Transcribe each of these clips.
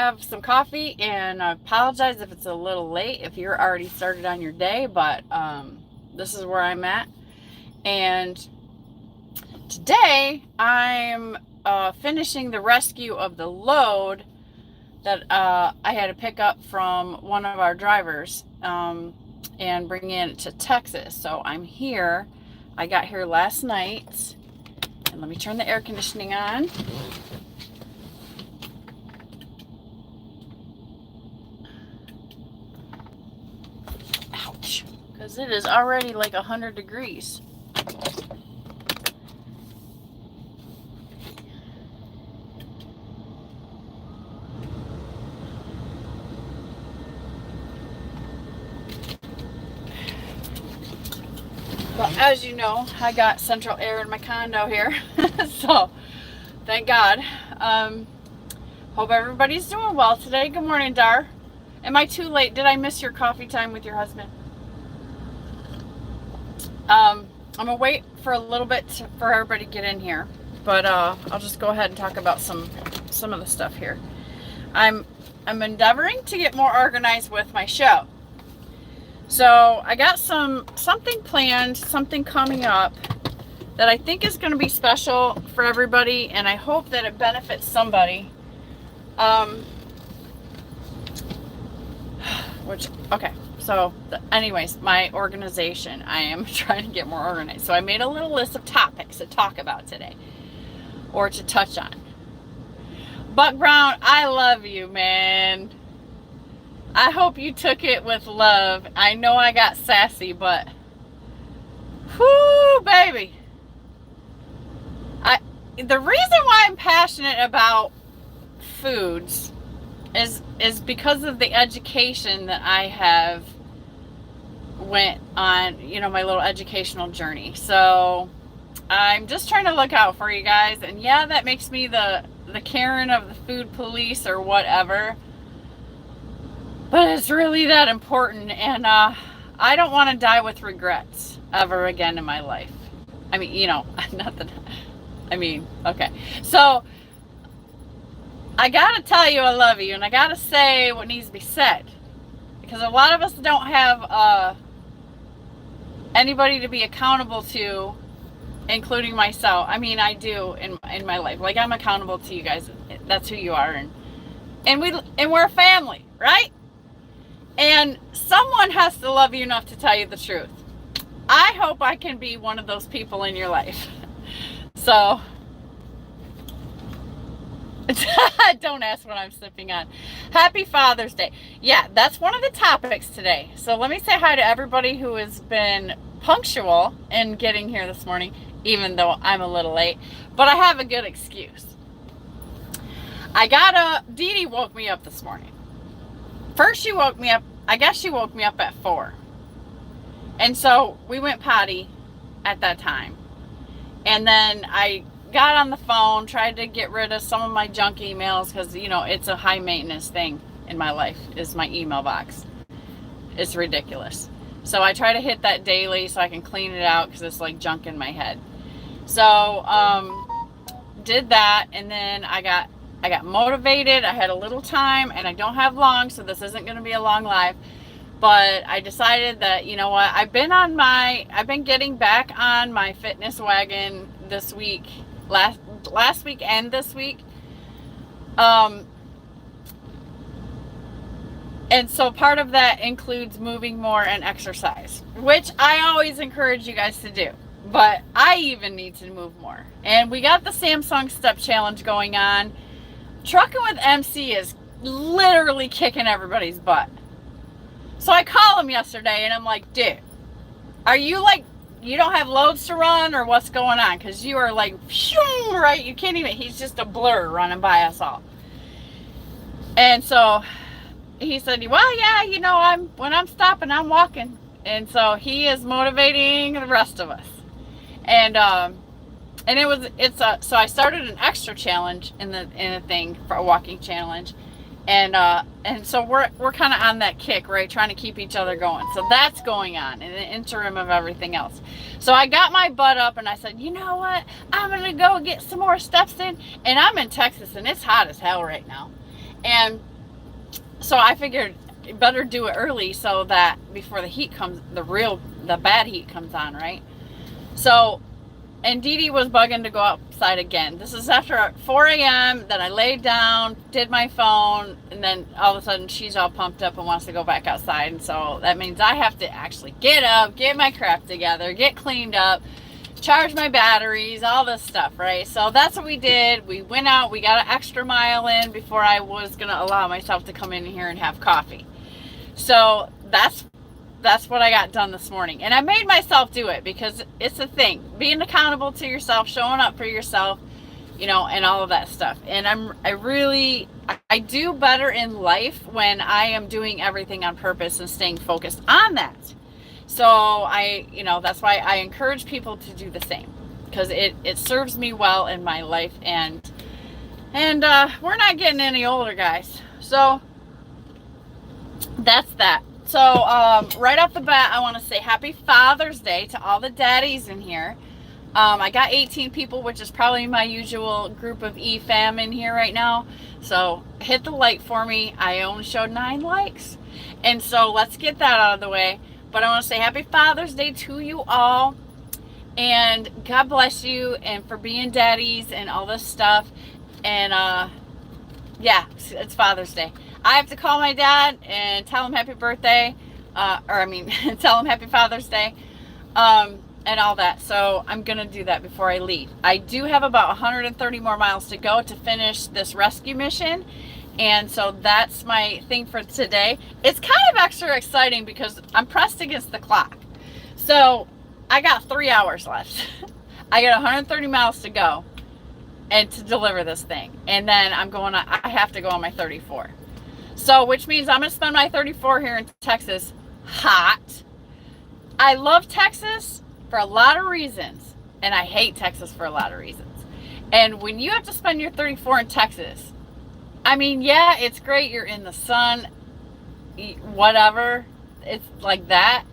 have some coffee, and I apologize if it's a little late, if you're already started on your day, but this is where I'm at. And today I'm finishing the rescue of the load that I had to pick up from one of our drivers and bring it to Texas. So I'm here. I got here last night, and let me turn the air conditioning on. Ouch, because it is already like 100 degrees. But as you know, I got central air in my condo here, so thank God. Hope everybody's doing well today. Good morning, Dar. Am I too late? Did I miss your coffee time with your husband? I'm gonna wait for a little bit for everybody to get in here, but I'll just go ahead and talk about some of the stuff here. I'm endeavoring to get more organized with my show. So I got something planned, something coming up that I think is going to be special for everybody, and I hope that it benefits somebody. Anyways, my organization. I am trying to get more organized. So I made a little list of topics to talk about today, or to touch on. Buck Brown, I love you, man. I hope you took it with love. I know I got sassy, but whoo, baby. The reason why I'm passionate about foods is because of the education that I have went on, my little educational journey. So I'm just trying to look out for you guys. And yeah, that makes me the Karen of the food police or whatever. But it's really that important, and I don't want to die with regrets ever again in my life. I mean, okay. So, I gotta tell you I love you, and I gotta say what needs to be said. Because a lot of us don't have anybody to be accountable to, including myself. I mean, I do in my life. Like, I'm accountable to you guys. That's who you are, and we're a family, right? And someone has to love you enough to tell you the truth. I hope I can be one of those people in your life. So, don't ask what I'm sipping on. Happy Father's Day. Yeah, that's one of the topics today. So let me say hi to everybody who has been punctual in getting here this morning, even though I'm a little late. But I have a good excuse. Dee Dee woke me up this morning. First, she woke me up, I guess she woke me up at 4. And so we went potty at that time. And then I got on the phone, tried to get rid of some of my junk emails because, it's a high maintenance thing in my life, is my email box. It's ridiculous. So I try to hit that daily so I can clean it out because it's like junk in my head. So, did that, and then I got motivated. I had a little time, and I don't have long, so this isn't going to be a long live. But I decided that, you know what, I've been getting back on my fitness wagon this week, last week and this week. And so part of that includes moving more and exercise, which I always encourage you guys to do. But I even need to move more. And we got the Samsung Step Challenge going on. Trucking with MC is literally kicking everybody's butt. So I call him yesterday and I'm like, dude, are you like, you don't have loads to run or what's going on? Because you are like, phew, right? You can't even, he's just a blur running by us all. And so he said, well, yeah, when I'm stopping, I'm walking. And so he is motivating the rest of us. And so I started an extra challenge in the thing for a walking challenge, and so we're kind of on that kick, right? Trying to keep each other going. So that's going on in the interim of everything else. So I got my butt up and I said, you know what? I'm gonna go get some more steps in. And I'm in Texas and it's hot as hell right now. And so I figured better do it early so that before the heat comes, the bad heat comes on, right? So, and Dee Dee was bugging to go outside again. This is after 4 a.m. Then I laid down, did my phone, and then all of a sudden she's all pumped up and wants to go back outside. And so that means I have to actually get up, get my crap together, get cleaned up, charge my batteries, all this stuff, right? So that's what we did. We went out, we got an extra mile in before I was going to allow myself to come in here and have coffee. So that's what I got done this morning. And I made myself do it because it's a thing. Being accountable to yourself, showing up for yourself, you know, and all of that stuff. And I do better in life when I am doing everything on purpose and staying focused on that. So that's why I encourage people to do the same, because it serves me well in my life. And we're not getting any older, guys. So that's that. So right off the bat, I want to say happy Father's Day to all the daddies in here. I got 18 people, which is probably my usual group of E-fam in here right now. So hit the like for me. I only showed 9 likes. And so let's get that out of the way. But I want to say happy Father's Day to you all. And God bless you and for being daddies and all this stuff. And yeah, it's Father's Day. I have to call my dad and tell him happy birthday, tell him happy Father's Day, and all that. So I'm going to do that before I leave. I do have about 130 more miles to go to finish this rescue mission. And so that's my thing for today. It's kind of extra exciting because I'm pressed against the clock. So I got 3 hours left. I got 130 miles to go and to deliver this thing. And then I have to go on my 34. So, which means I'm going to spend my 34 here in Texas hot. I love Texas for a lot of reasons, and I hate Texas for a lot of reasons. And when you have to spend your 34 in Texas, I mean, yeah, it's great. You're in the sun, whatever. It's like that.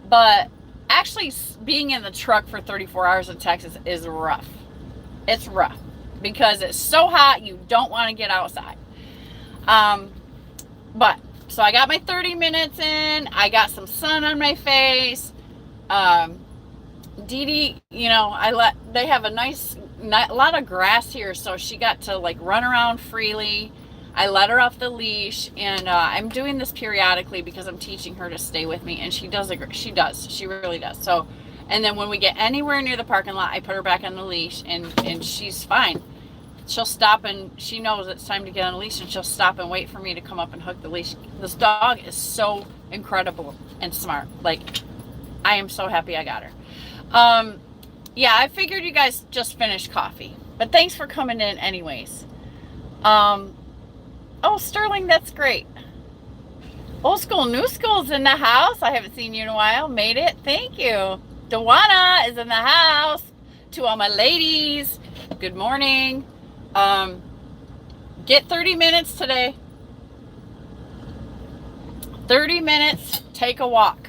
But actually being in the truck for 34 hours in Texas is rough. It's rough because it's so hot you don't want to get outside. But, so I got my 30 minutes in. I got some sun on my face. Dee Dee, they have a lot of grass here, so she got to like run around freely. I let her off the leash, and I'm doing this periodically because I'm teaching her to stay with me, and she really does. So, and then when we get anywhere near the parking lot, I put her back on the leash, and she's fine. She'll stop, and she knows it's time to get on a leash, and she'll stop and wait for me to come up and hook the leash. This dog is so incredible and smart. Like, I am so happy I got her. Yeah, I figured you guys just finished coffee, but thanks for coming in anyways. Oh, Sterling, that's great. Old school, new school's in the house. I haven't seen you in a while. Made it. Thank you. Dewana is in the house. To all my ladies, good morning. Get 30 minutes today. 30 minutes, take a walk.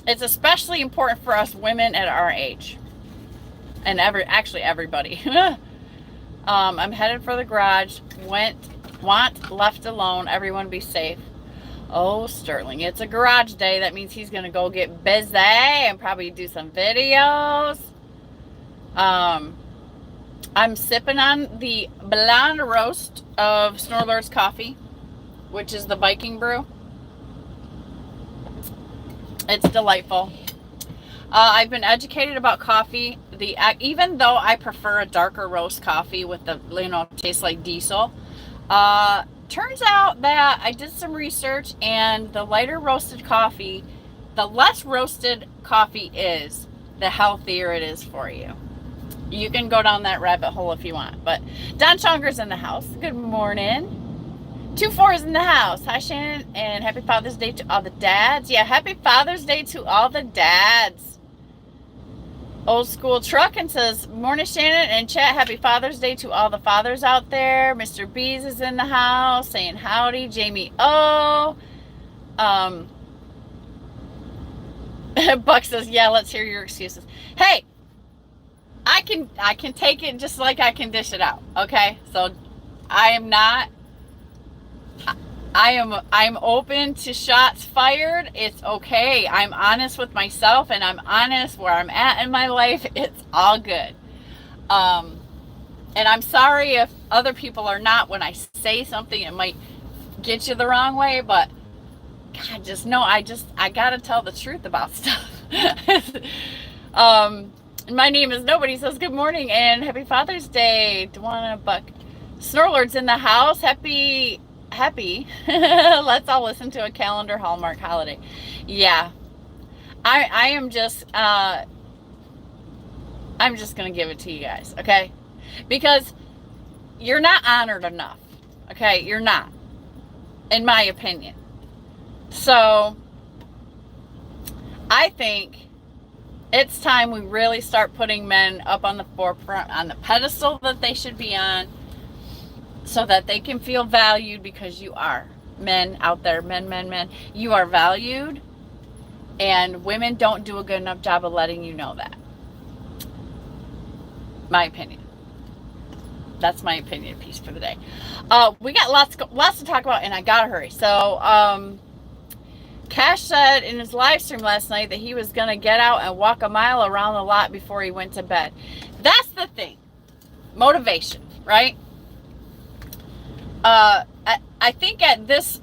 It's especially important for us women at our age. And actually everybody. I'm headed for the garage. Want left alone. Everyone be safe. Oh, Sterling, it's a garage day. That means he's going to go get busy and probably do some videos. I'm sipping on the blonde roast of Snorlord's coffee, which is the Viking brew. It's delightful. I've been educated about coffee. Even though I prefer a darker roast coffee with the, tastes like diesel. Turns out that I did some research, and the lighter roasted coffee, the less roasted coffee is, the healthier it is for you. You can go down that rabbit hole if you want. But Don Chonger's in the house. Good morning. 2-4 is in the house. Hi, Shannon. And happy Father's Day to all the dads. Yeah, happy Father's Day to all the dads. Old School Truckin' says, morning, Shannon and chat. Happy Father's Day to all the fathers out there. Mr. Bees is in the house saying howdy. Jamie O. Buck says, yeah, let's hear your excuses. Hey, I can take it just like I can dish it out. Okay, so I am not I'm open to shots fired. It's okay. I'm honest with myself, and I'm honest where I'm at in my life. It's all good. And I'm sorry if other people are not. When I say something, it might get you the wrong way, but God, just know I gotta tell the truth about stuff. My name is Nobody Says good morning and happy Father's Day. Dwana Buck Snorlord's in the house. Happy. Let's all listen to a calendar Hallmark holiday. Yeah, I am just I'm just gonna give it to you guys, okay? Because you're not honored enough, okay? You're not, in my opinion. So I think it's time we really start putting men up on the forefront, on the pedestal that they should be on, so that they can feel valued, because you are. Men out there, men, you are valued, and women don't do a good enough job of letting you know that. My opinion. That's my opinion piece for the day. We got lots to talk about, and I gotta hurry. So, Cash said in his live stream last night that he was gonna get out and walk a mile around the lot before he went to bed. That's the thing. Motivation, right? I think at this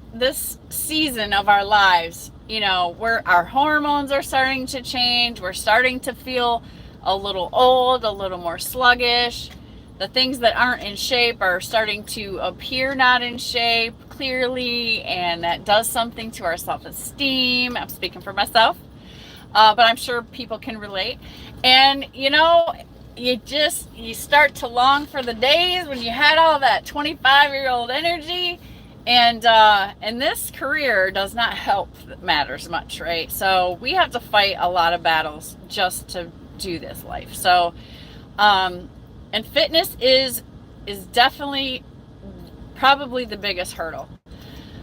season of our lives, you know, our hormones are starting to change. We're starting to feel a little old, a little more sluggish. The things that aren't in shape are starting to appear not in shape clearly, and that does something to our self-esteem. I'm speaking for myself, but I'm sure people can relate. And, you know, you start to long for the days when you had all that 25-year-old energy, and this career does not help matters much, right? So we have to fight a lot of battles just to do this life. So, and fitness is definitely probably the biggest hurdle.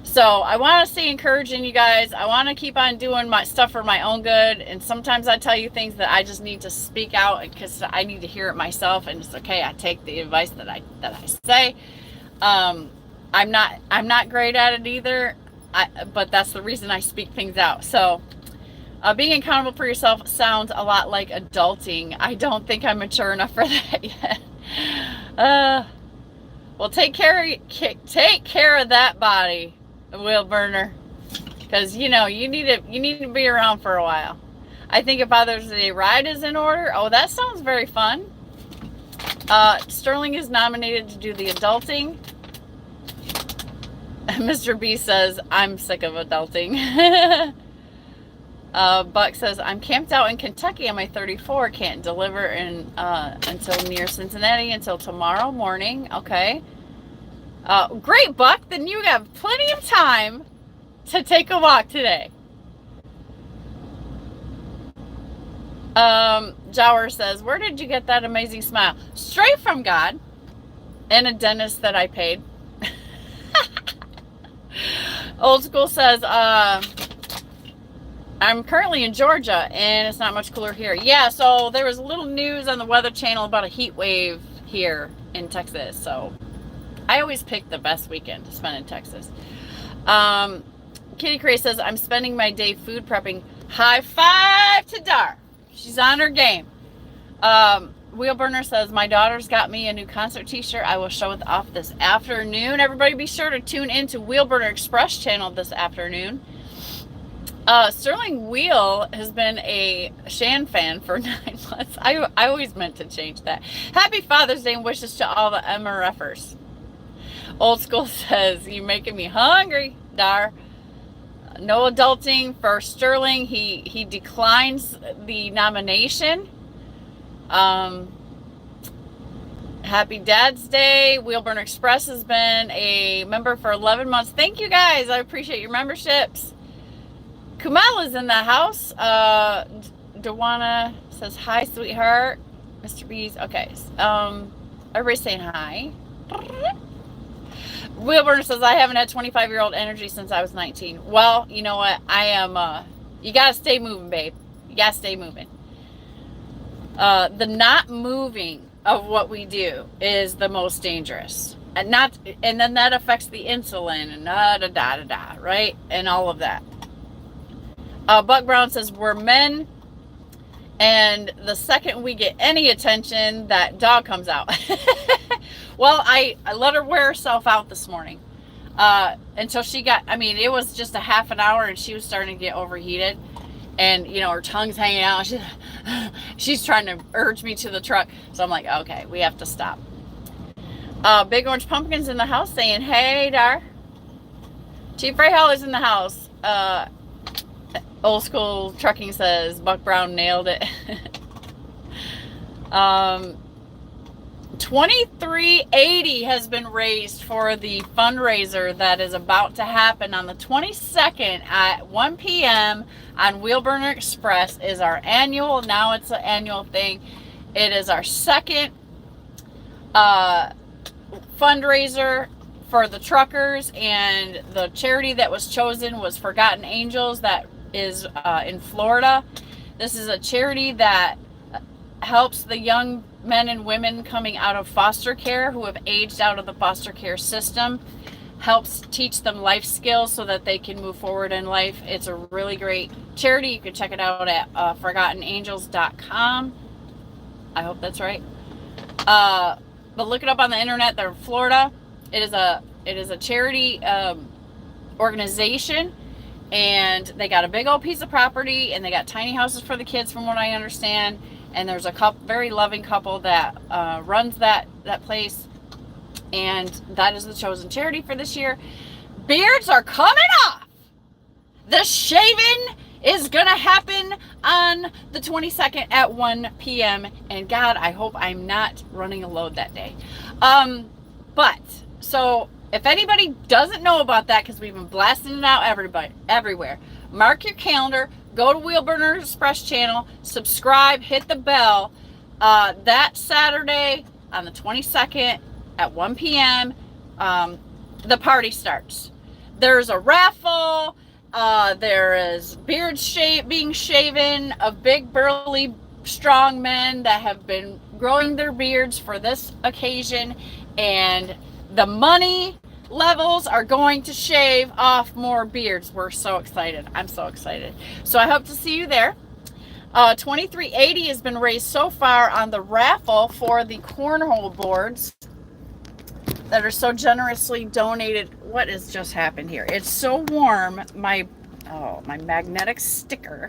So I want to stay encouraging you guys. I want to keep on doing my stuff for my own good. And sometimes I tell you things that I just need to speak out because I need to hear it myself. And it's okay. I take the advice that I say. I'm not great at it either. But that's the reason I speak things out. So being accountable for yourself sounds a lot like adulting. I don't think I'm mature enough for that yet. Well, take care of that body, wheel burner, because you know you need to be around for a while. I think a Father's Day ride is in order. Oh, that sounds very fun. Sterling is nominated to do the adulting. Mr. B says, I'm sick of adulting. Buck says, I'm camped out in Kentucky on my 34. Can't deliver until near Cincinnati until tomorrow morning. Okay. Great, Buck. Then you have plenty of time to take a walk today. Jower says, where did you get that amazing smile? Straight from God and a dentist that I paid. Old School says, I'm currently in Georgia, and it's not much cooler here. Yeah, so there was a little news on the Weather Channel about a heat wave here in Texas. So I always pick the best weekend to spend in Texas. Kitty Cray says, I'm spending my day food prepping. High five to Dar. She's on her game. Wheelburner says, my daughter's got me a new concert t-shirt. I will show it off this afternoon. Everybody be sure to tune into Wheelburner Express channel this afternoon. Sterling Wheel has been a Shan fan for 9 months. I always meant to change that. Happy Father's Day and wishes to all the MRFers. Old School says, you're making me hungry, Dar. No adulting for Sterling. He declines the nomination. Happy Dad's Day. Wheelburner Express has been a member for 11 months. Thank you guys. I appreciate your memberships. Kumala's in the house. Dewana says, hi, sweetheart. Mr. B's. Okay. Everybody's saying hi. Wheelburner says, I haven't had 25-year-old energy since I was 19. Well, you know what? I am, you got to stay moving, babe. You got to stay moving. The not moving of what we do is the most dangerous. and then that affects the insulin and right? And all of that. Buck Brown says, we're men, and the second we get any attention, that dog comes out. Well, I let her wear herself out this morning until she got, it was just a half an hour and she was starting to get overheated. And, her tongue's hanging out. She's trying to urge me to the truck. So I'm like, okay, we have to stop. Big Orange Pumpkin's in the house saying, hey, Dar. Chief Ray Holly's in the house. Old School Trucking says, Buck Brown nailed it. 2380 has been raised for the fundraiser that is about to happen on the 22nd at 1 p.m. on Wheelburner Express. Is our annual, now it's an annual thing. It is our second fundraiser for the truckers, and the charity that was chosen was Forgotten Angels, that is in Florida. This is a charity that helps the young men and women coming out of foster care who have aged out of the foster care system, helps teach them life skills so that they can move forward in life. It's a really great charity. You can check it out at forgottenangels.com. I hope that's right. But look it up on the internet. They're in Florida. It is a charity organization, and they got a big old piece of property, and they got tiny houses for the kids, from what I understand. And there's a very loving couple that runs that place, and that is the chosen charity for this year. Beards are coming off. The shaving is going to happen on the 22nd at 1 p.m. And God, I hope I'm not running a load that day. So if anybody doesn't know about that, because we've been blasting it out everywhere, mark your calendar. Go to Wheelburner Express channel, subscribe, hit the bell. That Saturday on the 22nd at 1 p.m., the party starts. There's a raffle. There is beards being shaven of big, burly, strong men that have been growing their beards for this occasion. And the money levels are going to shave off more beards. We're so excited. I'm so excited. So I hope to see you there. 2380 has been raised so far on the raffle for the cornhole boards that are so generously donated. What has just happened here? It's so warm. My magnetic sticker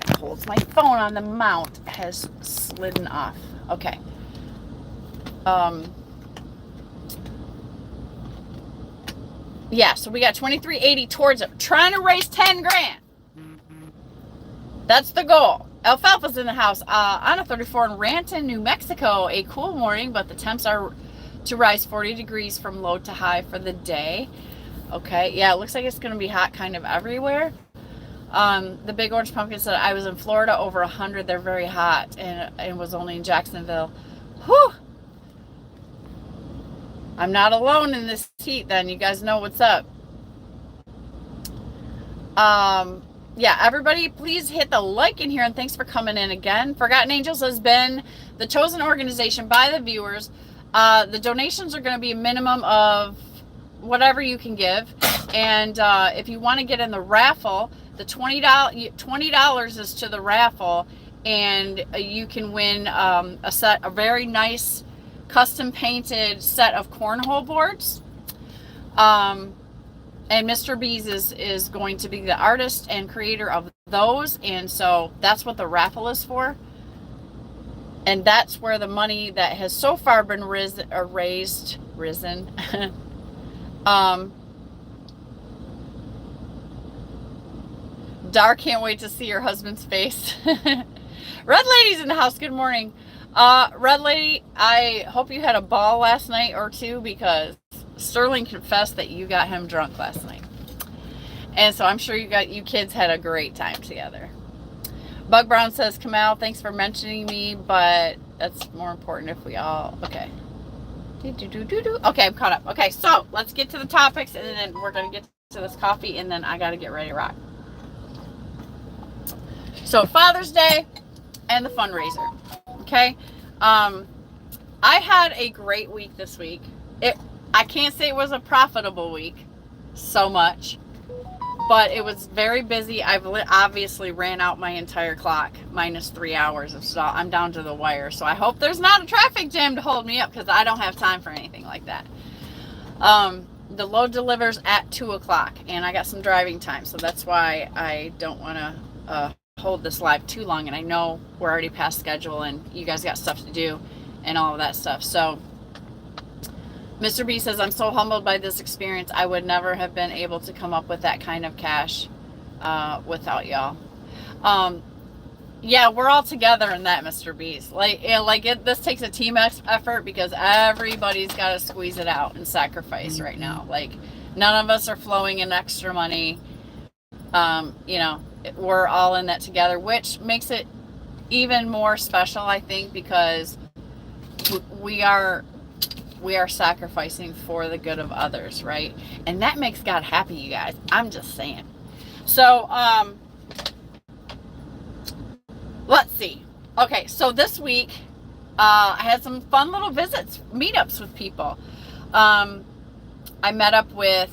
that holds my phone on the mount has slidden off. Okay. Yeah, so we got 2380 towards it. Trying to raise 10 grand. That's the goal. Alfalfa's in the house. On a 34 in Ranton, New Mexico. A cool morning, but the temps are to rise 40 degrees from low to high for the day. Okay, yeah, it looks like it's going to be hot kind of everywhere. The Big Orange Pumpkin said, I was in Florida over 100. They're very hot, and it was only in Jacksonville. Whew! I'm not alone in this heat then. You guys know what's up. Yeah, everybody, please hit the like in here, and thanks for coming in again. Forgotten Angels has been the chosen organization by the viewers. The donations are going to be a minimum of whatever you can give. And if you want to get in the raffle, the $20 is to the raffle, and you can win a very nice custom painted set of cornhole boards. And Mr. Bees is going to be the artist and creator of those, and so that's what the raffle is for. And that's where the money that has so far been risen. Dar can't wait to see your husband's face. Red Lady's in the house. Good morning. Red Lady, I hope you had a ball last night or two, because Sterling confessed that you got him drunk last night. And so I'm sure you kids had a great time together. Bug Brown says, Kamal, thanks for mentioning me, but that's more important if we all, okay. Okay, I'm caught up. Okay, so let's get to the topics, and then we're going to get to this coffee, and then I got to get ready to rock. So Father's Day and the fundraiser. Okay. I had a great week this week. I can't say it was a profitable week so much, but it was very busy. I've obviously ran out my entire clock, minus 3 hours of stall. I'm down to the wire. So I hope there's not a traffic jam to hold me up, because I don't have time for anything like that. The load delivers at 2 o'clock, and I got some driving time. So that's why I don't want to hold this live too long. And I know we're already past schedule and you guys got stuff to do and all of that stuff. So Mr. B says, I'm so humbled by this experience. I would never have been able to come up with that kind of cash without y'all. Yeah, we're all together in that, Mr. B's. This takes a team effort, because everybody's got to squeeze it out and sacrifice right now. Like, none of us are flowing in extra money. We're all in that together, which makes it even more special, I think, because we are sacrificing for the good of others, right? And that makes God happy, you guys. I'm just saying. So, let's see. Okay, so this week, I had some fun little meetups with people. I met up with,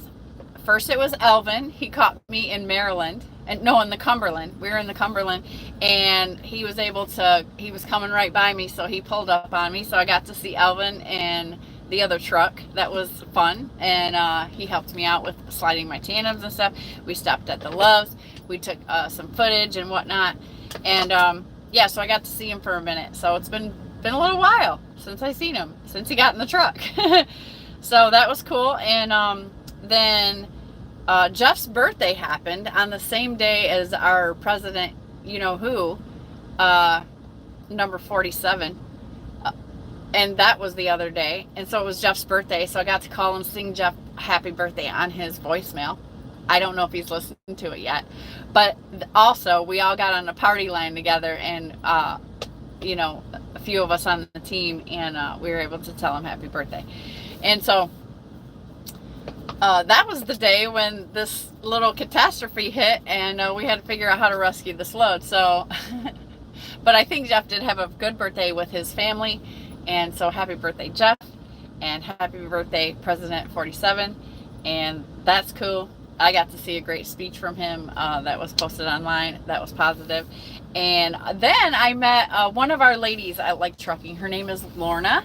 first it was Elvin. He caught me in Maryland. In the Cumberland. We were in the Cumberland, and he was coming right by me, so he pulled up on me. So I got to see Elvin and the other truck. That was fun. And he helped me out with sliding my tandems and stuff. We stopped at the Loves. We took some footage and whatnot. And so I got to see him for a minute. So it's been a little while since I seen him, since he got in the truck. So that was cool. And then Jeff's birthday happened on the same day as our president, number 47. And that was the other day. And so it was Jeff's birthday. So I got to call and sing Jeff happy birthday on his voicemail. I don't know if he's listened to it yet. But also, we all got on a party line together, and, a few of us on the team, and we were able to tell him happy birthday. And so that was the day when this little catastrophe hit, and we had to figure out how to rescue this load. So, but I think Jeff did have a good birthday with his family. And so happy birthday, Jeff, and happy birthday, President 47. And that's cool. I got to see a great speech from him that was posted online. That was positive. And then I met one of our ladies at Like Trucking. Her name is Lorna.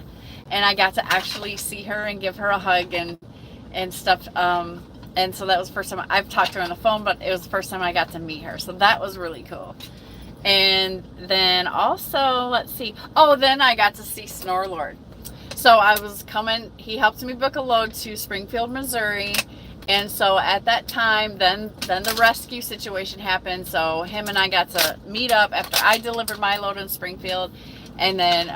And I got to actually see her and give her a hug and stuff. And so that was the first time I've talked to her on the phone, but it was the first time I got to meet her. So that was really cool. And then also, let's see. Oh, then I got to see Snorlord. So I was coming, he helped me book a load to Springfield, Missouri. And so at that time, then the rescue situation happened. So him and I got to meet up after I delivered my load in Springfield. And then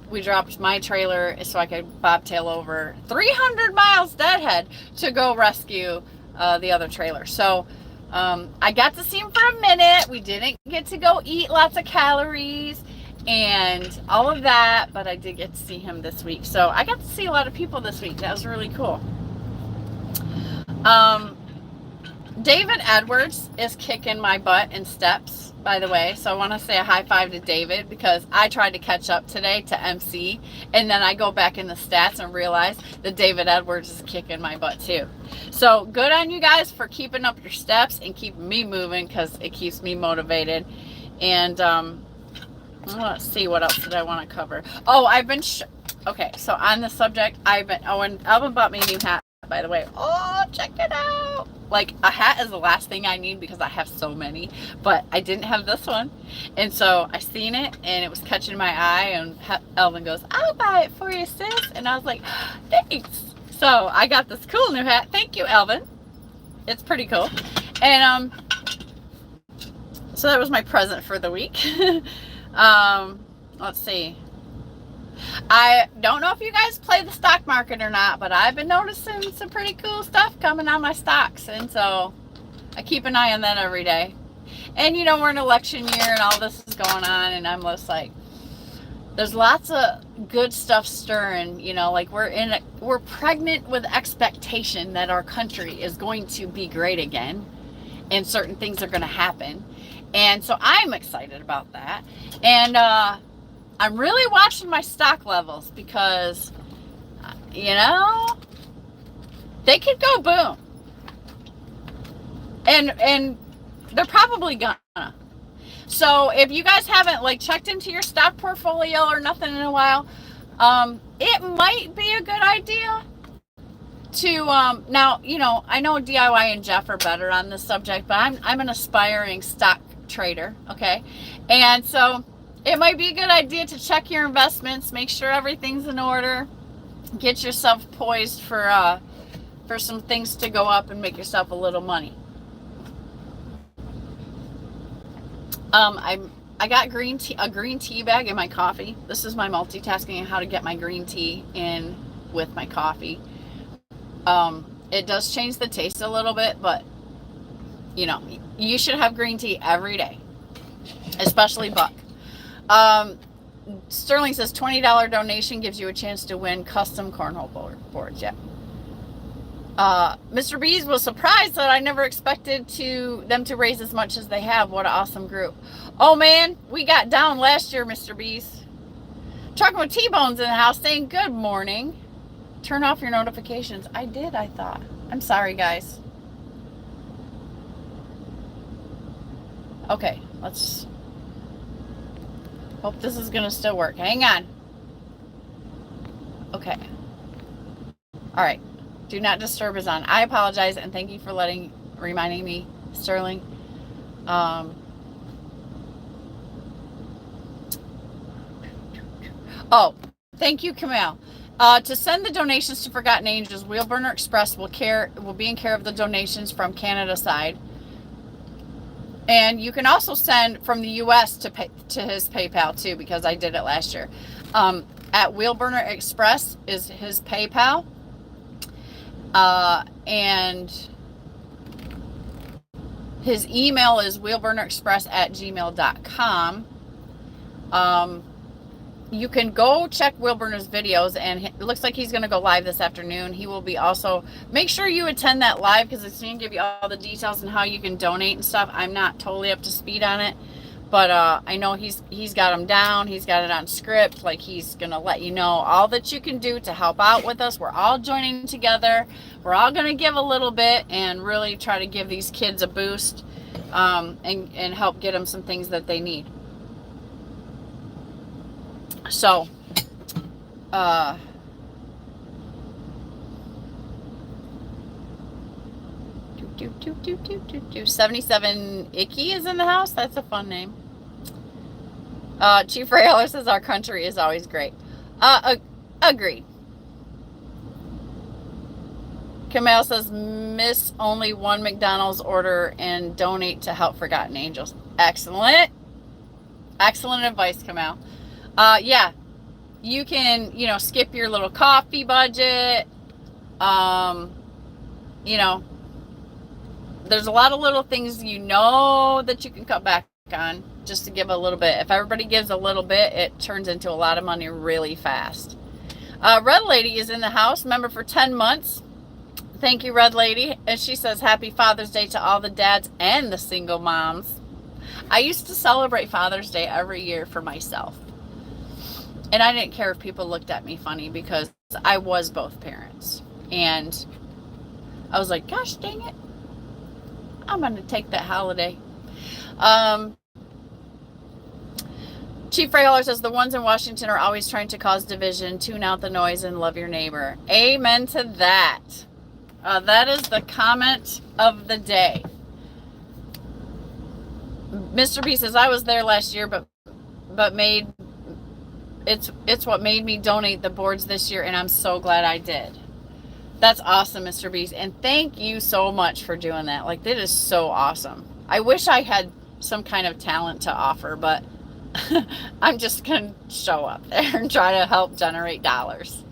we dropped my trailer so I could bobtail over 300 miles deadhead to go rescue the other trailer. So I got to see him for a minute. We didn't get to go eat lots of calories and all of that, but I did get to see him this week. So I got to see a lot of people this week. That was really cool. David Edwards is kicking my butt in steps, by the way. So I want to say a high five to David, because I tried to catch up today to MC, and then I go back in the stats and realize that David Edwards is kicking my butt too. So good on you guys for keeping up your steps and keeping me moving, because it keeps me motivated. And let's see, what else did I want to cover? Oh, okay, so on the subject, and Alvin bought me a new hat, by the way. Oh, check it out. Like, a hat is the last thing I need, because I have so many, but I didn't have this one. And so I seen it and it was catching my eye, and Elvin goes, I'll buy it for you, sis. And I was like, thanks. So I got this cool new hat. Thank you, Elvin. It's pretty cool. And so that was my present for the week. Let's see. I don't know if you guys play the stock market or not, but I've been noticing some pretty cool stuff coming on my stocks. And so I keep an eye on that every day. And we're in election year and all this is going on, and I'm just like, there's lots of good stuff stirring, like we're pregnant with expectation that our country is going to be great again, and certain things are going to happen. And so I'm excited about that. And I'm really watching my stock levels, because, they could go boom. And they're probably gonna. So if you guys haven't like checked into your stock portfolio or nothing in a while, it might be a good idea to now, you know, I know DIY and Jeff are better on this subject, but I'm an aspiring stock trader, okay? And so it might be a good idea to check your investments, make sure everything's in order, get yourself poised for some things to go up and make yourself a little money. I got a green tea bag in my coffee. This is my multitasking and how to get my green tea in with my coffee. It does change the taste a little bit, but you know, you should have green tea every day, especially Buck. Sterling says $20 donation gives you a chance to win custom cornhole boards. Yeah. Mr. B's was surprised that I never expected them to raise as much as they have. What an awesome group. Oh man, we got down last year, Mr. B's. Trucking with T-Bones in the house saying good morning. Turn off your notifications. I did, I thought. I'm sorry, guys. Okay, let's hope this is gonna still work. Hang on. Okay. All right. Do not disturb is on. I apologize and thank you for reminding me, Sterling. Oh, thank you, Camille. To send the donations to Forgotten Angels, Wheelburner Express will be in care of the donations from Canada side. And you can also send from the U.S. to his PayPal too, because I did it last year. At Wheelburner Express is his PayPal. And his email is wheelburnerexpress@gmail.com. You can go check Wheelburner's videos, and it looks like he's going to go live this afternoon. He will be also, make sure you attend that live because it's going to give you all the details and how you can donate and stuff. I'm not totally up to speed on it, but I know he's got them down. He's got it on script. Like, he's going to let you know all that you can do to help out with us. We're all joining together. We're all going to give a little bit and really try to give these kids a boost and help get them some things that they need. So, 77 Icky is in the house. That's a fun name. Chief Railer says our country is always great. Agreed. Camille says miss only one McDonald's order and donate to help Forgotten Angels. Excellent. Excellent advice, Camille. Yeah, you can, you know, skip your little coffee budget. You know, there's a lot of little things, you know, that you can cut back on just to give a little bit. If everybody gives a little bit, it turns into a lot of money really fast. Red Lady is in the house, member for 10 months. Thank you, Red Lady. And she says, happy Father's Day to all the dads and the single moms. I used to celebrate Father's Day every year for myself. And I didn't care if people looked at me funny because I was both parents. And I was like, gosh dang it, I'm going to take that holiday. Chief Railer says, the ones in Washington are always trying to cause division. Tune out the noise and love your neighbor. Amen to that. That is the comment of the day. Mr. B says, I was there last year, but it's what made me donate the boards this year, and I'm so glad I did. That's awesome, Mr. B. And thank you so much for doing that. Like, that is so awesome. I wish I had some kind of talent to offer, but I'm just going to show up there and try to help generate dollars.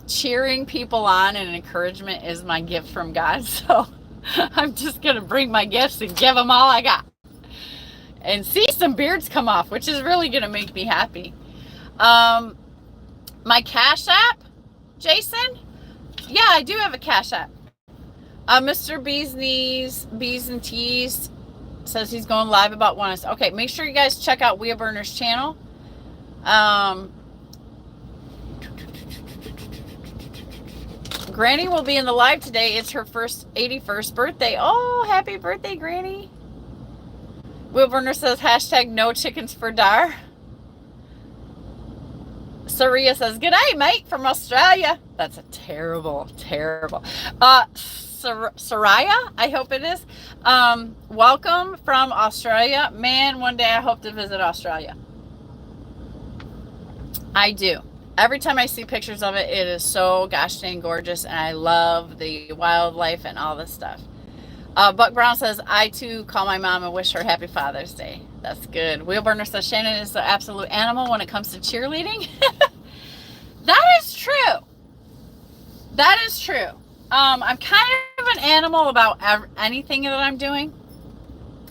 Cheering people on and encouragement is my gift from God, so I'm just going to bring my gifts and give them all I got. And see some beards come off, which is really going to make me happy. My Cash App, Jason? Yeah, I do have a Cash App. Mr. Bees and Tees says he's going live about once. Okay, make sure you guys check out Wheelburner's channel. Granny will be in the live today. It's her 81st birthday. Oh, happy birthday, Granny. Will Burner says, hashtag no chickens for Dar. Saria says, good day, mate, from Australia. That's a terrible. Soraya, I hope it is. Welcome from Australia. Man, one day I hope to visit Australia. I do. Every time I see pictures of it, it is so gosh dang gorgeous, and I love the wildlife and all this stuff. Buck Brown says, I too call my mom and wish her happy Father's Day. That's good. Wheelburner says, Shannon is the absolute animal when it comes to cheerleading. That is true. That is true. I'm kind of an animal about anything that I'm doing.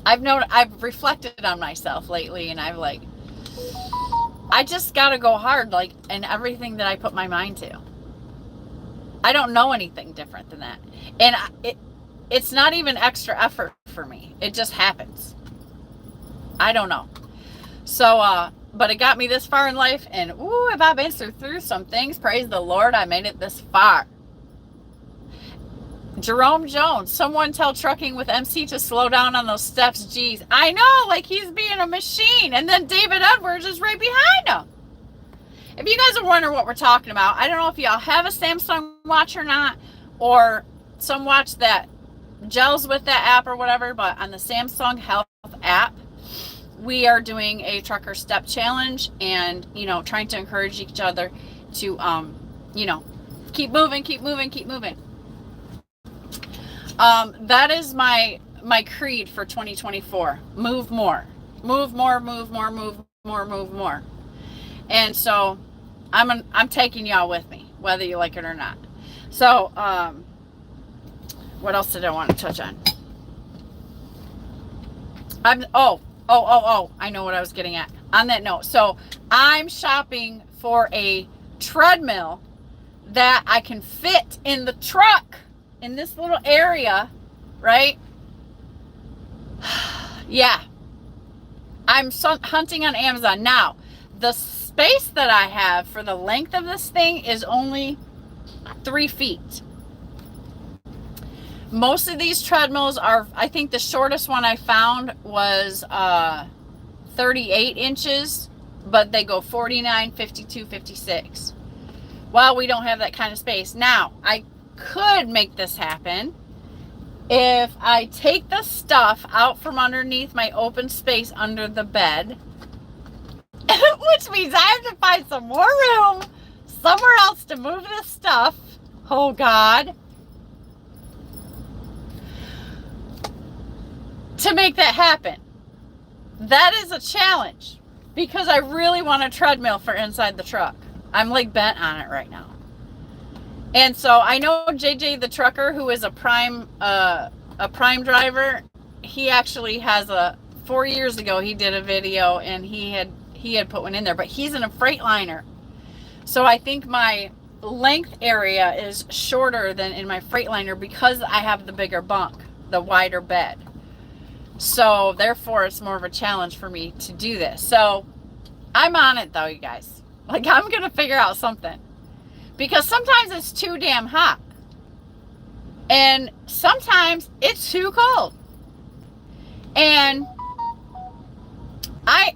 I've reflected on myself lately, and I just got to go hard, like, in everything that I put my mind to. I don't know anything different than that. And it's not even extra effort for me. It just happens. I don't know. So, but it got me this far in life, and ooh, if I've been through some things, praise the Lord, I made it this far. Jerome Jones, someone tell Trucking with MC to slow down on those steps. Geez, I know, like he's being a machine. And then David Edwards is right behind him. If you guys are wondering what we're talking about, I don't know if y'all have a Samsung watch or not, or some watch that gels with that app or whatever, but on the Samsung Health app, we are doing a trucker step challenge, and, you know, trying to encourage each other to, you know, keep moving. That is my creed for 2024. Move more. And so I'm taking y'all with me, whether you like it or not. So, what else did I want to touch on? I know what I was getting at on that note. So I'm shopping for a treadmill that I can fit in the truck in this little area, right? Yeah. I'm hunting on Amazon. Now, the space that I have for the length of this thing is only 3 feet. Most of these treadmills are, I think the shortest one I found was 38 inches, but they go 49, 52, 56. Well, we don't have that kind of space. Now, I could make this happen if I take the stuff out from underneath my open space under the bed, which means I have to find some more room somewhere else to move this stuff. Oh, God. To make that happen. That is a challenge, because I really want a treadmill for inside the truck. I'm like bent on it right now. And so I know JJ the trucker, who is a prime driver, he actually has 4 years ago he did a video, and he had put one in there, but he's in a Freightliner. So I think my length area is shorter than in my Freightliner because I have the bigger bunk, the wider bed. So therefore it's more of a challenge for me to do this. So I'm on it though, you guys. Like, I'm going to figure out something, because sometimes it's too damn hot, and sometimes it's too cold. And I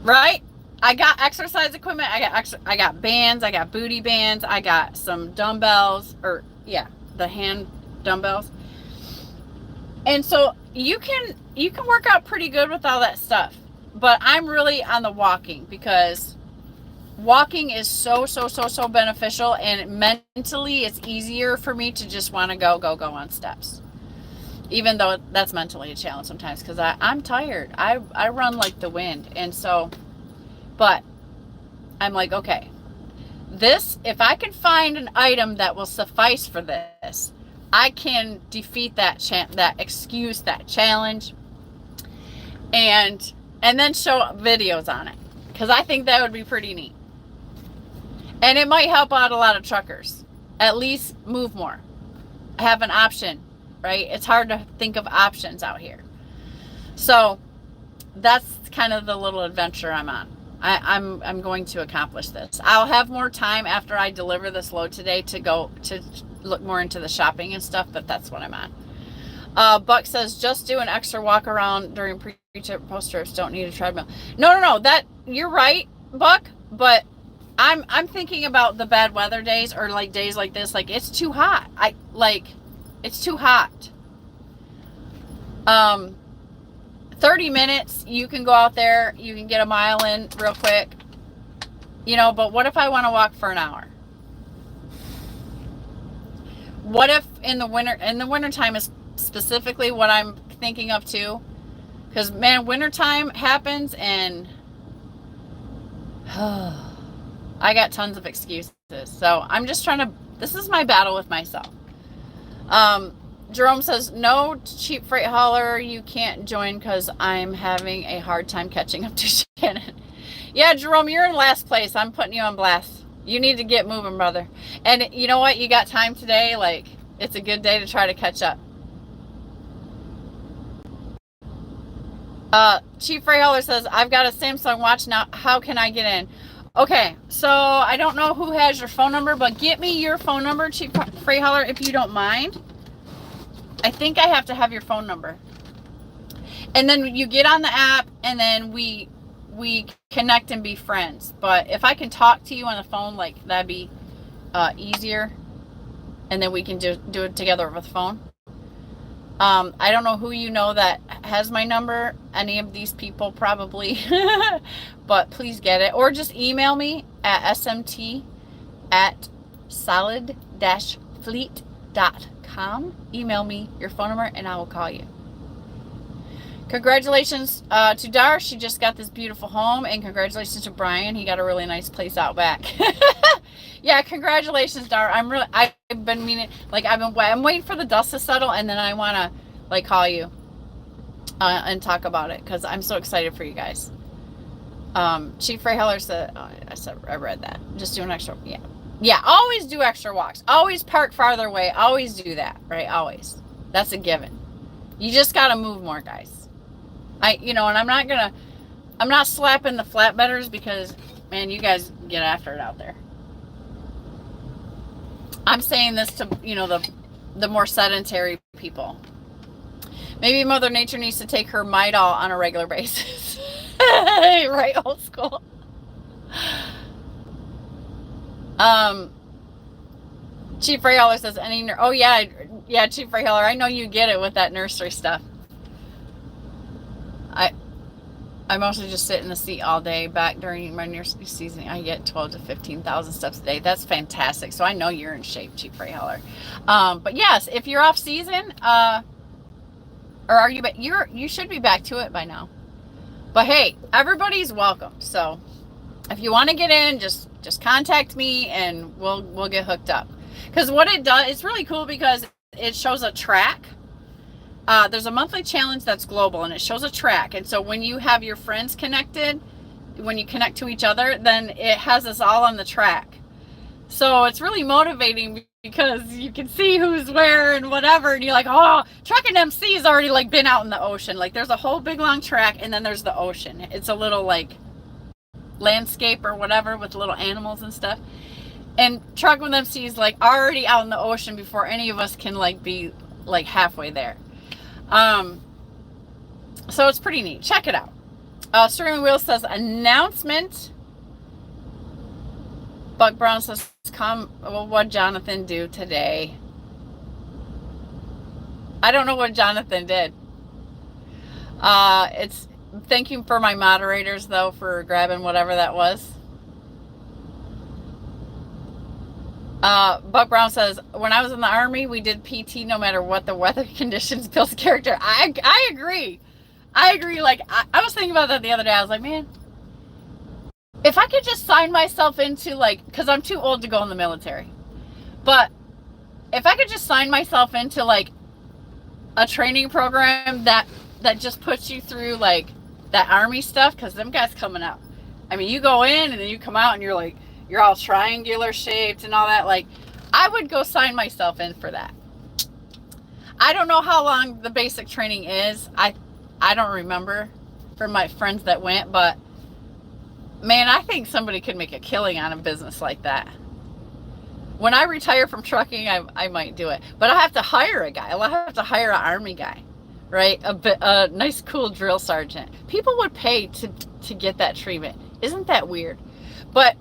got exercise equipment. I got bands. I got booty bands. I got some dumbbells, the hand dumbbells. And so you can work out pretty good with all that stuff. But I'm really on the walking, because walking is so beneficial, and mentally it's easier for me to just want to go on steps. Even though that's mentally a challenge sometimes, because I'm tired. I run like the wind. And so, but I'm like, okay, if I can find an item that will suffice for this, I can defeat that excuse, that challenge, and then show videos on it, because I think that would be pretty neat. And it might help out a lot of truckers. At least move more. Have an option, right? It's hard to think of options out here. So that's kind of the little adventure I'm on. I'm going to accomplish this. I'll have more time after I deliver this load today to go to look more into the shopping and stuff, but that's what I'm on. Buck says, just do an extra walk around during pre-trip, post-trips. Don't need a treadmill. No. That you're right, Buck. But I'm thinking about the bad weather days, or like days like this. Like, it's too hot. It's too hot. 30 minutes, you can go out there, you can get a mile in real quick, but what if I want to walk for an hour? What if in the wintertime is specifically what I'm thinking of too? Because, man, wintertime happens and I got tons of excuses. So I'm just this is my battle with myself. Jerome says, no, cheap freight hauler, you can't join because I'm having a hard time catching up to Shannon. Yeah, Jerome, you're in last place. I'm putting you on blast. You need to get moving, brother. And you know what? You got time today. Like, it's a good day to try to catch up. Chief freight hauler says, I've got a Samsung watch now. How can I get in? Okay, so I don't know who has your phone number, but get me your phone number, Chief freight hauler, if you don't mind. I think I have to have your phone number. And then you get on the app, and then we connect and be friends. But if I can talk to you on the phone, like, that'd be easier. And then we can do it together over the phone. I don't know who that has my number. Any of these people probably. But please get it. Or just email me at smt@solid-fleet.com. Email me your phone number and I will call you. Congratulations to Dar. She just got this beautiful home. And congratulations to Brian. He got a really nice place out back. Yeah, congratulations, Dar. I've been meaning, like, I'm waiting for the dust to settle, and then I want to, like, call you and talk about it, because I'm so excited for you guys. Chief Ray Heller said, I read that. Just do an extra, yeah, always do extra walks. Always park farther away. Always do that, right? Always. That's a given. You just got to move more, guys. And I'm not slapping the flatbedders, because, man, you guys get after it out there. I'm saying this to, the more sedentary people. Maybe Mother Nature needs to take her Midol on a regular basis. Right, old school. Chief Ray Heller says, oh yeah, Chief Ray Heller, I know you get it with that nursery stuff. I mostly just sit in the seat all day. Back during my nursery season, I get 12 to 15,000 steps a day. That's fantastic. So I know you're in shape, Chief Ray Heller. But yes, if you're off season, or are you? You should be back to it by now. But hey, everybody's welcome. So if you want to get in, just contact me and we'll get hooked up. Because what it does, it's really cool because it shows a track. There's a monthly challenge that's global, and it shows a track. And so when you have your friends connected, when you connect to each other, then it has us all on the track. So it's really motivating because you can see who's where and whatever. And you're like, oh, Trucking MC has already, like, been out in the ocean. Like, there's a whole big long track, and then there's the ocean. It's a little, like, landscape or whatever with little animals and stuff. And Trucking with MC is, like, already out in the ocean before any of us can, like, be, like, halfway there. So it's pretty neat. Check it out. Steering Wheel says, announcement. Buck Brown says, what Jonathan do today? I don't know what Jonathan did. Thank you for my moderators, though, for grabbing whatever that was. Buck Brown says, when I was in the Army, we did PT no matter what the weather conditions builds character. I agree. Like, I was thinking about that the other day. I was like, man, if I could just sign myself into, like, because I'm too old to go in the military, but if I could just sign myself into, like, a training program that just puts you through, like, that Army stuff, because them guys coming out. I mean, you go in and then you come out and you're like, you're all triangular shaped and all that. Like, I would go sign myself in for that. I don't know how long the basic training is. I don't remember from my friends that went, but Man, I think somebody could make a killing on a business like that. When I retire from trucking, I might do it. But I have to hire a guy. I'll have to hire an Army guy, right? A nice, cool drill sergeant. People would pay to get that treatment. Isn't that weird? But,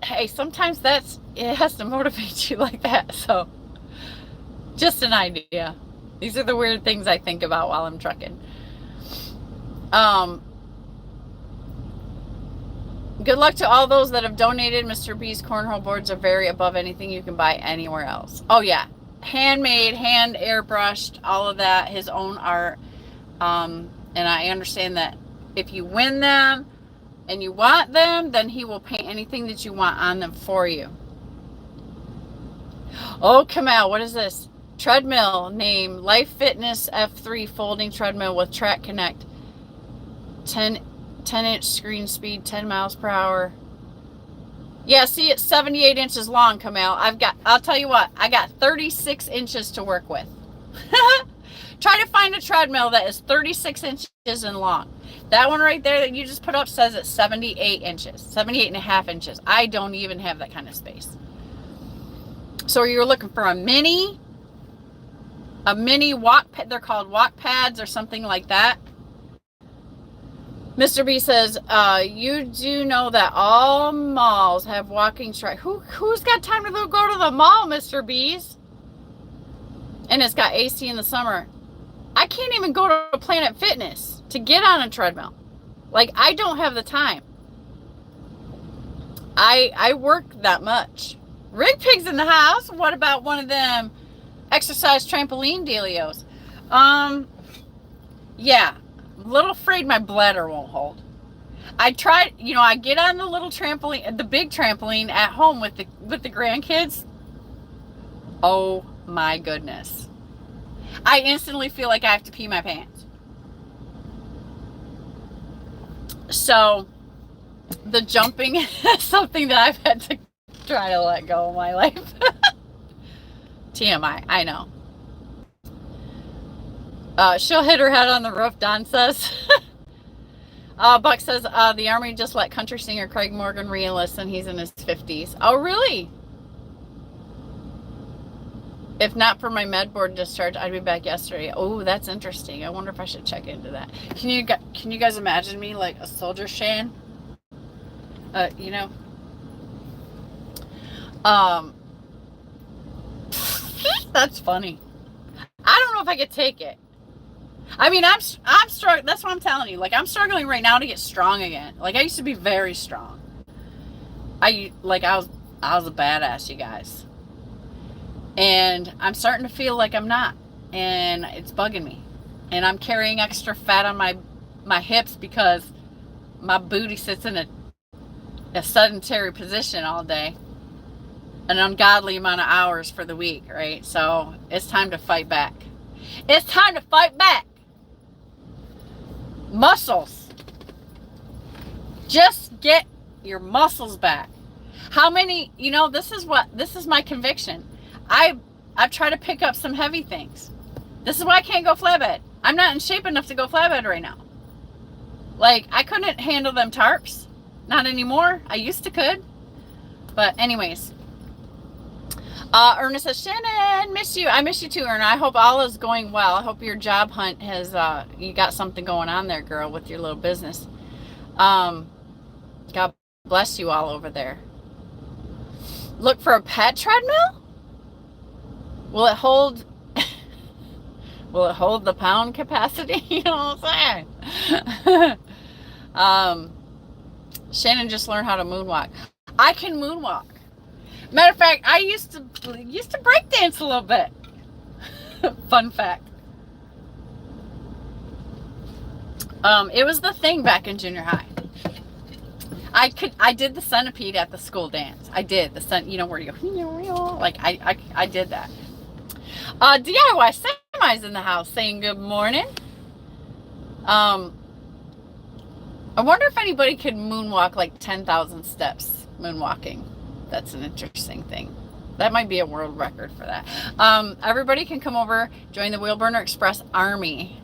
hey, sometimes it has to motivate you like that. So, just an idea. These are the weird things I think about while I'm trucking. Good luck to all those that have donated. Mr. B's cornhole boards are very above anything you can buy anywhere else. Oh, yeah. Handmade, hand airbrushed, all of that, his own art. And I understand that if you win them and you want them, then he will paint anything that you want on them for you. Oh, Kamal, what is this? Treadmill name, Life Fitness F3 folding treadmill with track connect. 10-inch screen speed, 10 miles per hour. Yeah, see, it's 78 inches long, Kamal. I'll tell you what, I got 36 inches to work with. Try to find a treadmill that is 36 inches in long. That one right there that you just put up says it's 78 inches, 78 and a half inches. I don't even have that kind of space. So you're looking for a mini walk pad. They're called walk pads or something like that. Mr. B says, you do know that all malls have walking track. Who's got time to go to the mall, Mr. B's? And it's got AC in the summer. I can't even go to Planet Fitness to get on a treadmill. Like, I don't have the time. I work that much. Rig Pig's in the house. What about one of them exercise trampoline dealios? Yeah. I'm a little afraid my bladder won't hold. I tried, I get on the little trampoline, the big trampoline at home with the grandkids. Oh my goodness. I instantly feel like I have to pee my pants. So the jumping is something that I've had to try to let go of my life. TMI, I know. She'll hit her head on the roof, Don says. Buck says, the Army just let country singer Craig Morgan re-enlist and he's in his 50s. Oh, really? If not for my med board discharge, I'd be back yesterday. Oh, that's interesting. I wonder if I should check into that. Can you guys imagine me like a soldier Shan? That's funny. I don't know if I could take it. I mean, I'm struggling. That's what I'm telling you. Like, I'm struggling right now to get strong again. Like, I used to be very strong. I was a badass, you guys. And I'm starting to feel like I'm not. And it's bugging me. And I'm carrying extra fat on my hips because my booty sits in a sedentary position all day. An ungodly amount of hours for the week, right? So it's time to fight back. It's time to fight back. Muscles. Just get your muscles back. How many, this is my conviction. I've tried to pick up some heavy things. This is why I can't go flatbed. I'm not in shape enough to go flatbed right now. Like, I couldn't handle them tarps. Not anymore. I used to could. But anyways. Ernest says, Shannon, miss you. I miss you too, Erna. I hope all is going well. I hope your job hunt has, you got something going on there, girl, with your little business. God bless you all over there. Look for a pet treadmill? Will it hold the pound capacity? You know what I'm saying? Shannon just learned how to moonwalk. I can moonwalk. Matter of fact, I used to break dance a little bit. Fun fact. It was the thing back in junior high. I did the centipede at the school dance. I did the where you go, like I did that. DIY Semi's in the house saying good morning. I wonder if anybody could moonwalk like 10,000 steps moonwalking. That's an interesting thing. That might be a world record for that. Everybody can come over, join the Wheelburner Express Army.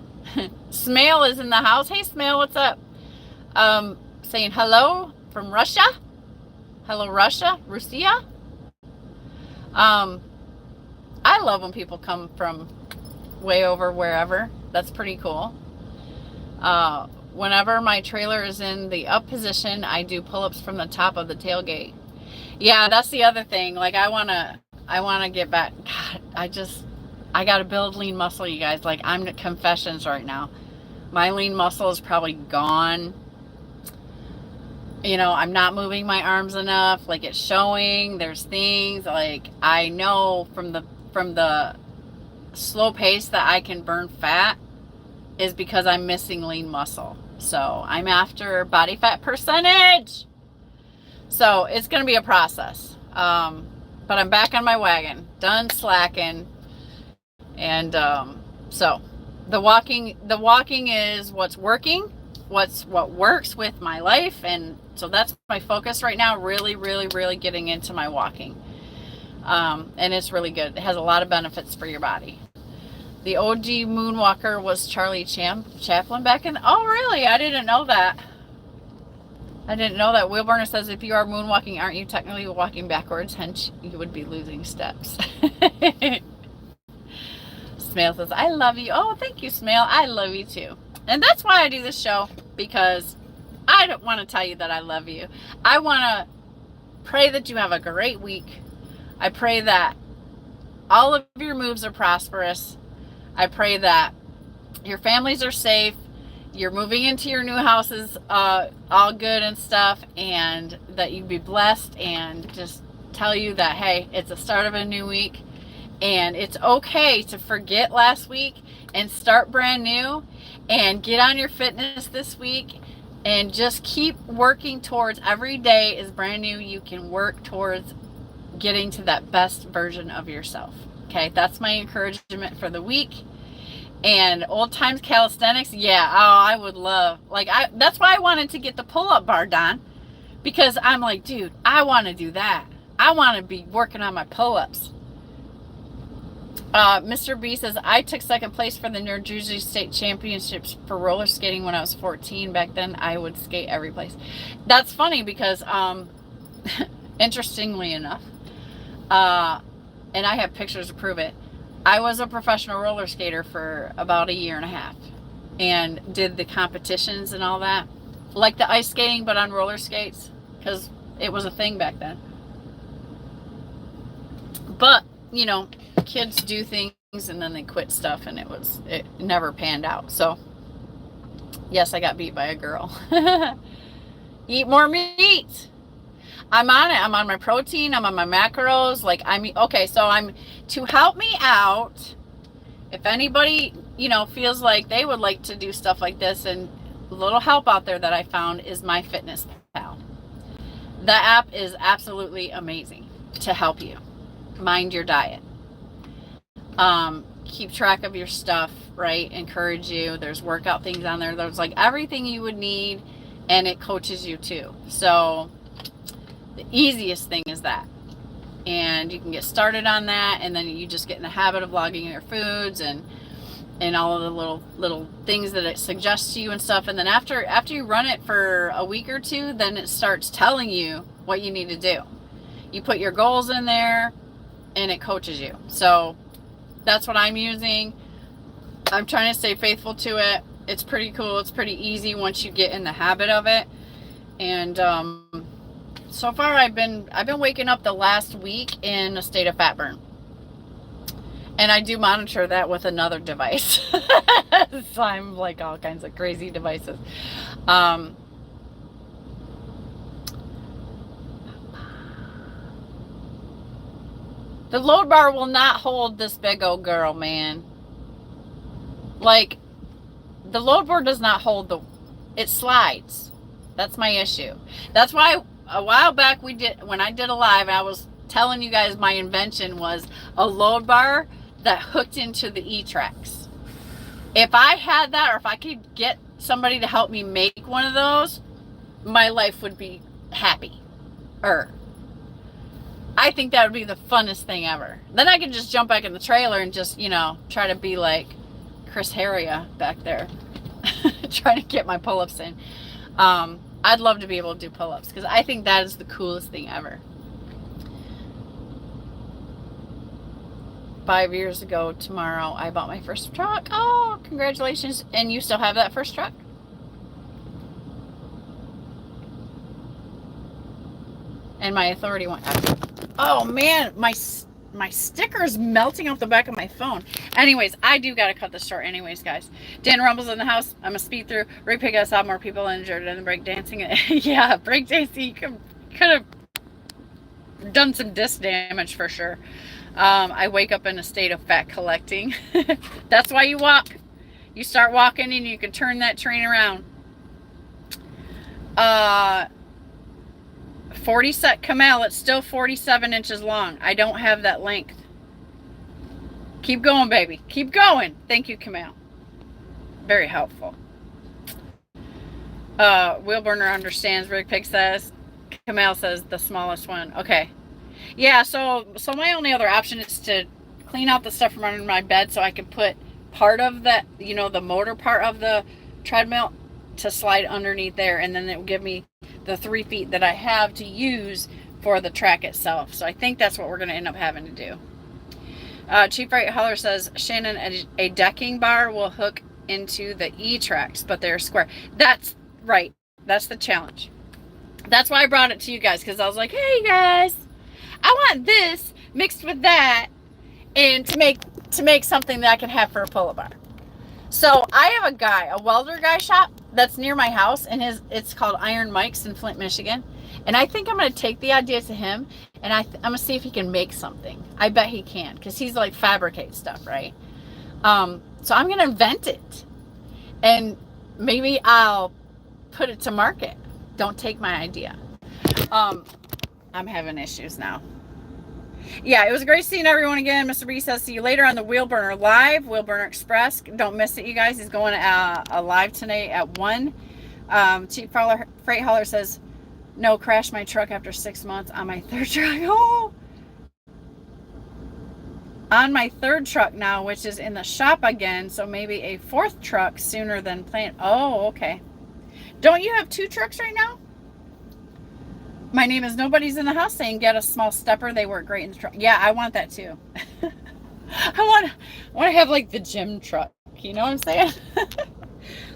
Smale is in the house. Hey, Smale, what's up? Saying hello from Russia. Hello, Russia. I love when people come from way over wherever. That's pretty cool. Whenever my trailer is in the up position, I do pull-ups from the top of the tailgate. Yeah, that's the other thing. Like, I want to get back. God, I got to build lean muscle, you guys. Like, I'm at confessions right now. My lean muscle is probably gone. You know, I'm not moving my arms enough. Like, it's showing. There's things like I know from the slow pace that I can burn fat is because I'm missing lean muscle. So I'm after body fat percentage. So it's going to be a process. But I'm back on my wagon, done slacking. And so the walking is what's working, what works with my life. And so that's my focus right now, really, really, really getting into my walking. And it's really good. It has a lot of benefits for your body. The OG moonwalker was Charlie Chaplin back in... Oh, really? I didn't know that. Will Burner says, if you are moonwalking, aren't you technically walking backwards? Hence, you would be losing steps. Smale says, I love you. Oh, thank you, Smale. I love you, too. And that's why I do this show, because I don't want to tell you that I love you. I want to pray that you have a great week. I pray that all of your moves are prosperous. I pray that your families are safe, you're moving into your new houses all good and stuff, and that you be blessed, and just tell you that, hey, it's the start of a new week, and it's okay to forget last week and start brand new, and get on your fitness this week, and just keep working towards every day is brand new. You can work towards getting to that best version of yourself. Okay, that's my encouragement for the week. And old times calisthenics, yeah, oh, I would love, like, that's why I wanted to get the pull-up bar done, because I'm like, dude, I want to do that. I want to be working on my pull-ups. Mr. B says, I took second place for the New Jersey State Championships for roller skating when I was 14. Back then, I would skate every place. That's funny because, interestingly enough, and I have pictures to prove it, I was a professional roller skater for about 1.5 years and did the competitions and all that. Like the ice skating, but on roller skates, because it was a thing back then. But, you know, kids do things and then they quit stuff, and it never panned out. So, yes, I got beat by a girl. Eat more meat. I'm on it. I'm on my protein. I'm on my macros. Like, okay, so to help me out, if anybody, you know, feels like they would like to do stuff like this, and a little help out there that I found is MyFitnessPal. The app is absolutely amazing to help you mind your diet. Keep track of your stuff, right? Encourage you. There's workout things on there. There's like everything you would need, and it coaches you too. So the easiest thing is that, and you can get started on that, and then you just get in the habit of logging your foods and all of the little things that it suggests to you and stuff. And then after you run it for a week or two, then it starts telling you what you need to do. You put your goals in there, and it coaches you. So that's what I'm using. I'm trying to stay faithful to it. It's pretty cool. It's pretty easy once you get in the habit of it. And so far I've been waking up the last week in a state of fat burn. And I do monitor that with another device. So I'm like all kinds of crazy devices. The load bar will not hold this big old girl, man. Like, the load bar does not hold it slides. That's my issue. That's why a while back when I did a live, I was telling you guys my invention was a load bar that hooked into the E-Tracks. If I had that, or if I could get somebody to help me make one of those, my life would be happy. I think that would be the funnest thing ever. Then I could just jump back in the trailer and just, you know, try to be like Chris Heria back there. Trying to get my pull-ups in. I'd love to be able to do pull-ups because I think that is the coolest thing ever. 5 years ago tomorrow, I bought my first truck. Oh, congratulations. And you still have that first truck? And my authority went up. Oh man, my sticker's melting off the back of my phone. Anyways, I do gotta cut this short anyways, guys. Dan Rumble's in the house. I'm gonna speed through. Rig Pig, I saw more people injured in the breakdancing. Yeah, breakdancing could have done some disc damage for sure. I wake up in a state of fat collecting. That's why you walk. You start walking and you can turn that train around. 40 set Kamal, it's still 47 inches long. I don't have that length. Keep going, baby. Keep going. Thank you, Kamal. Very helpful. Wheel Burner understands. Rig Pig says. Kamal says the smallest one. Okay. Yeah, so my only other option is to clean out the stuff from under my bed so I can put part of that, you know, the motor part of the treadmill to slide underneath there, and then it will give me the 3 feet that I have to use for the track itself. So I think that's what we're going to end up having to do. Chief Right Holler says, Shannon, a decking bar will hook into the E-tracks, but they're square. That's right. That's the challenge. That's why I brought it to you guys, because I was like, hey guys, I want this mixed with that, and to make something that I can have for a pull-up bar. So I have a welder guy shop that's near my house, and it's called Iron Mike's in Flint, Michigan. And I think I'm going to take the idea to him, and I'm going to see if he can make something. I bet he can, because he's like fabricate stuff, right? So I'm going to invent it, and maybe I'll put it to market. Don't take my idea. I'm having issues now. Yeah, it was great seeing everyone again. Mr. B says, see you later on the Wheel Burner Live, Wheel Burner Express. Don't miss it, you guys. He's going a live tonight at 1. Cheap Freight Hauler says, no, crashed my truck after 6 months on my third truck. Oh! On my third truck now, which is in the shop again, so maybe a 4th truck sooner than planned. Oh, okay. Don't you have 2 trucks right now? My name is Nobody's in the House saying get a small stepper. They work great in the truck. Yeah, I want that too. I want to have like the gym truck. You know what I'm saying?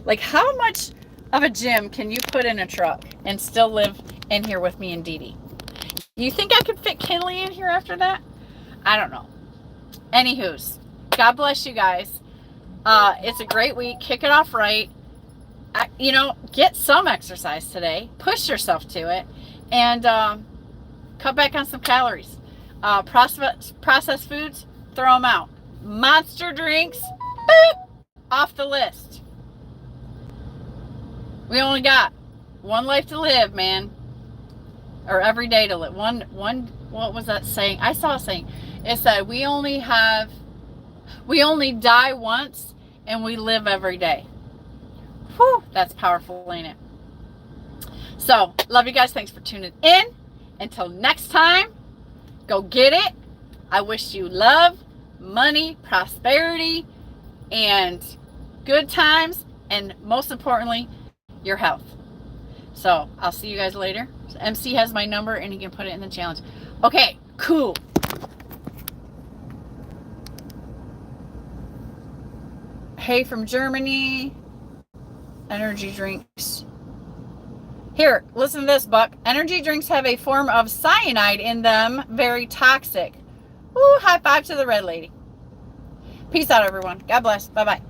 Like, how much of a gym can you put in a truck and still live in here with me and Dee Dee? You think I could fit Kinley in here after that? I don't know. Anywho's, God bless you guys. It's a great week. Kick it off right. You know, get some exercise today. Push yourself to it. And cut back on some calories. Processed foods, throw them out. Monster drinks, boop, off the list. We only got one life to live, man. Or every day to live. One. What was that saying? I saw a saying. It said we only die once and we live every day. Whew, that's powerful, ain't it? So, love you guys. Thanks for tuning in. Until next time, go get it. I wish you love, money, prosperity, and good times, and most importantly, your health. So, I'll see you guys later. MC has my number, and he can put it in the challenge. Okay, cool. Hey from Germany. Energy drinks. Here, listen to this, Buck. Energy drinks have a form of cyanide in them. Very toxic. Ooh, high five to the red lady. Peace out, everyone. God bless. Bye-bye.